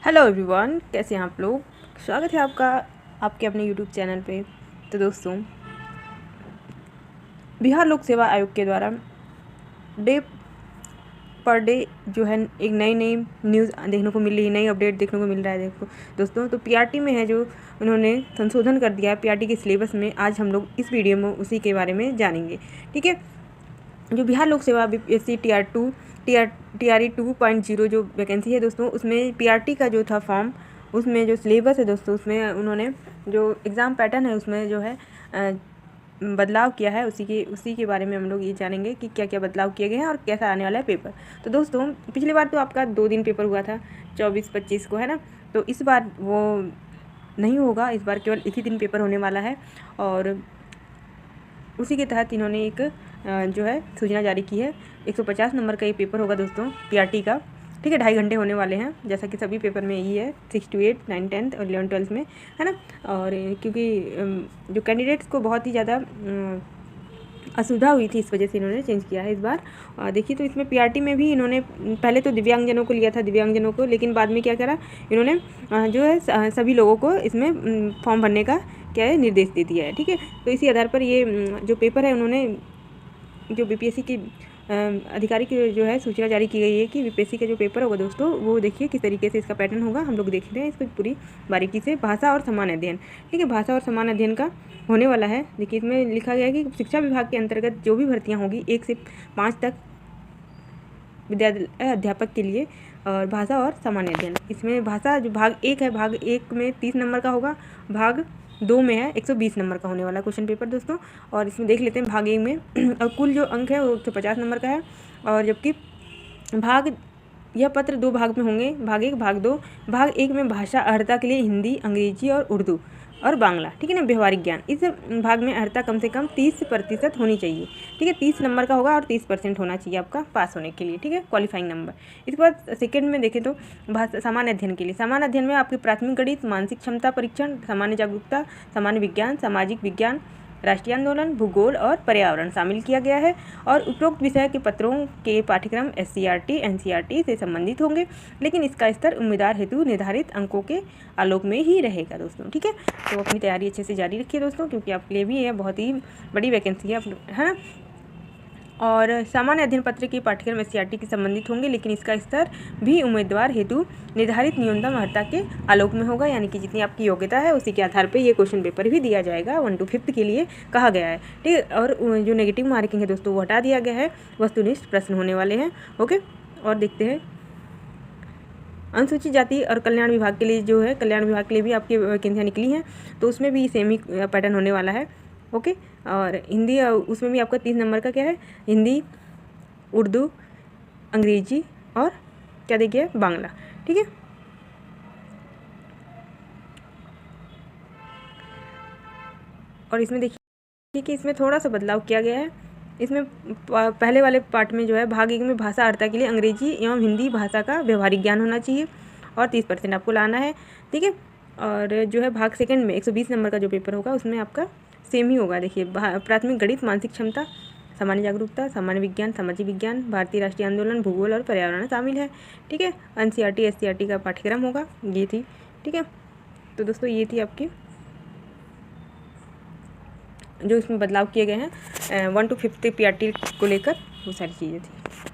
Hello everyone, कैसे हैं आप लोग। स्वागत है आपका आपके अपने यूट्यूब चैनल पे। तो दोस्तों, बिहार लोक सेवा आयोग के द्वारा डे पर डे जो है एक नई नई न्यूज़ देखने को मिल रही है, नई अपडेट देखने को मिल रहा है। देखो दोस्तों, तो पीआरटी में है जो उन्होंने संशोधन कर दिया है पीआरटी के सिलेबस में। आज हम लोग इस वीडियो में उसी के बारे में जानेंगे। ठीक है, जो बिहार लोक सेवा बीपीएससी टीआरई 2.0 जो वैकेंसी है दोस्तों, उसमें पीआरटी का जो था फॉर्म, उसमें जो सिलेबस है दोस्तों, उसमें उन्होंने जो एग्ज़ाम पैटर्न है उसमें जो है बदलाव किया है। उसी के बारे में हम लोग ये जानेंगे कि क्या क्या बदलाव किए गए हैं और कैसा आने वाला है पेपर। तो दोस्तों, पिछली बार तो आपका 2 दिन पेपर हुआ था, 24-25 को, है ना। तो इस बार वो नहीं होगा, इस बार केवल इसी दिन पेपर होने वाला है। और उसी के तहत इन्होंने एक जो है सूचना जारी की है। 150 नंबर का ये पेपर होगा दोस्तों पीआरटी का। ठीक है, 2.5 घंटे होने वाले हैं, जैसा कि सभी पेपर में यही है, 6 to 8, 9, 10 और 11, 12 में, है ना। और क्योंकि जो कैंडिडेट्स को बहुत ही ज़्यादा असुविधा हुई थी, इस वजह से इन्होंने चेंज किया है इस बार। देखिए, तो इसमें पीआरटी में भी इन्होंने पहले तो दिव्यांगजनों को लिया था, दिव्यांगजनों को, लेकिन बाद में क्या करा इन्होंने जो है सभी लोगों को इसमें फॉर्म भरने का क्या है निर्देश दे दिया है। ठीक है, तो इसी आधार पर ये जो पेपर है, उन्होंने जो बीपीएससी की अधिकारी की जो है सूचना जारी की गई है कि बीपीएससी का जो पेपर होगा दोस्तों, वो देखिए किस तरीके से इसका पैटर्न होगा। हम लोग देख रहे हैं इसको पूरी बारीकी से। भाषा और समान अध्ययन, ठीक है, भाषा और समान अध्ययन का होने वाला है। देखिए, इसमें लिखा गया है कि शिक्षा विभाग के अंतर्गत जो भी भर्तियाँ होगी 1 से 5 तक विद्यालय अध्यापक के लिए, और भाषा और सामान्य अध्ययन, इसमें भाषा जो भाग 1 है, भाग 1 में 30 नंबर का होगा, भाग 2 में है 120 नंबर का होने वाला क्वेश्चन पेपर दोस्तों। और इसमें देख लेते हैं भाग 1 में और कुल जो अंक है वो 150 नंबर का है। और जबकि यह पत्र 2 भाग में होंगे, भाग 1, भाग 2। भाग 1 में भाषा अर्हता के लिए हिंदी, अंग्रेजी और उर्दू और बांग्ला, ठीक है ना, व्यवहारिक ज्ञान। इस भाग में अर्हता कम से कम 30% होनी चाहिए। ठीक है, 30 नंबर का होगा और 30% होना चाहिए आपका पास होने के लिए। ठीक है, क्वालिफाइंग नंबर। इसके बाद सेकंड में देखें तो भाषा सामान्य अध्ययन के लिए, सामान्य अध्ययन में आपकी प्राथमिक गणित, मानसिक क्षमता परीक्षण, सामान्य जागरूकता, सामान्य विज्ञान, सामाजिक विज्ञान, राष्ट्रीय आंदोलन, भूगोल और पर्यावरण शामिल किया गया है। और उपरोक्त विषय के पत्रों के पाठ्यक्रम एससीईआरटी एनसीईआरटी से संबंधित होंगे, लेकिन इसका स्तर उम्मीदवार हेतु निर्धारित अंकों के आलोक में ही रहेगा दोस्तों। ठीक है, तो अपनी तैयारी अच्छे से जारी रखिए दोस्तों, क्योंकि आपके लिए भी यह बहुत ही बड़ी वैकेंसी है ना। और सामान्य अध्ययन पत्र के पाठ्यक्रम एससीईआरटी के संबंधित होंगे, लेकिन इसका स्तर भी उम्मीदवार हेतु निर्धारित न्यूनतम अर्हता के आलोक में होगा, यानी कि जितनी आपकी योग्यता है उसी के आधार पे ये क्वेश्चन पेपर भी दिया जाएगा। 1 to 5 के लिए कहा गया है। ठीक है, और जो नेगेटिव मार्किंग है दोस्तों वो हटा दिया गया है, वस्तुनिष्ठ प्रश्न होने वाले हैं। ओके, और देखते हैं अनुसूचित जाति और कल्याण विभाग के लिए जो है, कल्याण विभाग के लिए भी आपकी वैकेंसियाँ निकली हैं, तो उसमें भी सेम ही पैटर्न होने वाला है। ओके, और हिंदी उसमें भी आपका 30 नंबर का क्या है, हिंदी, उर्दू, अंग्रेजी और क्या देखिए बांग्ला। ठीक है, और इसमें देखिए कि इसमें थोड़ा सा बदलाव किया गया है। इसमें पहले वाले पार्ट में जो है भाग 1 में भाषा अर्हता के लिए अंग्रेजी एवं हिंदी भाषा का व्यवहारिक ज्ञान होना चाहिए और 30% आपको लाना है। ठीक है, और जो है भाग 2 में 120 नंबर का जो पेपर होगा उसमें आपका सेम ही होगा। देखिए, प्राथमिक गणित, मानसिक क्षमता, सामान्य जागरूकता, सामान्य विज्ञान, सामाजिक विज्ञान, भारतीय राष्ट्रीय आंदोलन, भूगोल और पर्यावरण शामिल है। ठीक है, एनसीईआरटी एससीईआरटी का पाठ्यक्रम होगा, ये थी। ठीक है, तो दोस्तों ये थी आपकी जो इसमें बदलाव किए गए हैं 1 to 5 पीआरटी को लेकर, वो सारी चीज़ें थी।